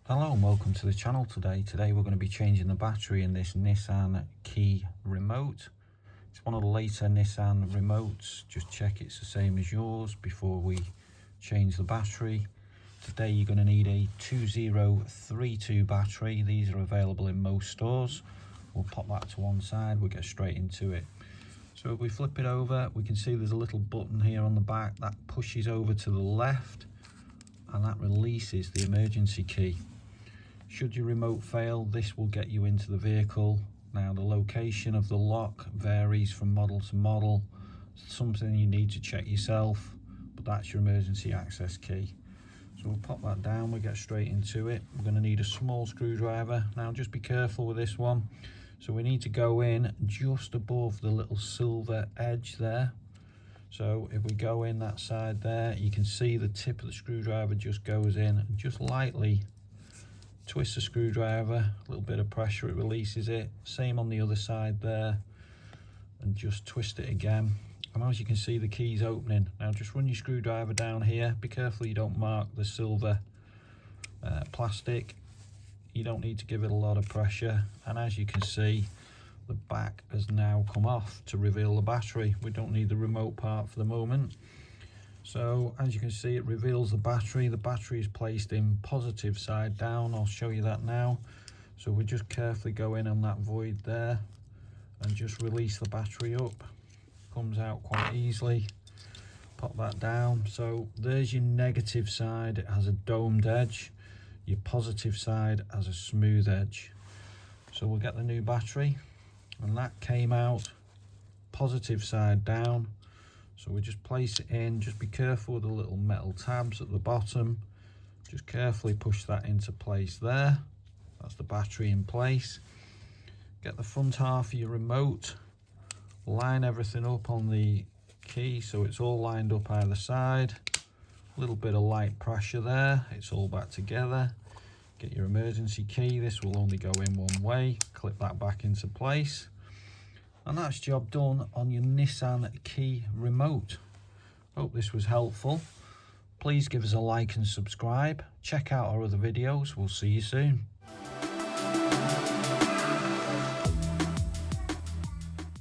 Hello and welcome to the channel today. Today we're going to be changing the battery in this Nissan Key Remote. It's one of the later Nissan remotes. Just check it's the same as yours before we change the battery. Today you're going to need a 2032 battery. These are available in most stores. We'll pop that to one side, we'll get straight into it. So if we flip it over, we can see there's a little button here on the back that pushes over to the left and that releases the emergency key. Should your remote fail, this will get you into the vehicle. Now the location of the lock varies from model to model. It's something you need to check yourself, but that's your emergency access key. So we'll pop that down, we'll get straight into it. We're going to need a small screwdriver. Now just be careful with this one. So we need to go in just above the little silver edge there. So if we go in that side there, you can see the tip of the screwdriver just goes in and just lightly twist the screwdriver, a little bit of pressure, it releases it. Same on the other side there, and just twist it again. And as you can see, the key's opening. Now just run your screwdriver down here. Be careful you don't mark the silver plastic. You don't need to give it a lot of pressure. And as you can see, the back has now come off to reveal the battery. We don't need the remote part for the moment. So as you can see, it reveals the battery. The battery is placed in positive side down. I'll show you that now. So we just carefully go in on that void there and just release the battery up. Comes out quite easily. Pop that down. So there's your negative side. It has a domed edge. Your positive side has a smooth edge. So we'll get the new battery, and that came out positive side down. So we just place it in. Just be careful with the little metal tabs at the bottom. Just carefully push that into place there. That's the battery in place. Get the front half of your remote. Line everything up on the key so it's all lined up either side. A little bit of light pressure there. It's all back together. Get your emergency key. This will only go in one way. Clip that back into place. And that's job done on your Nissan Key Remote. Hope this was helpful. Please give us a like and subscribe. Check out our other videos. We'll see you soon.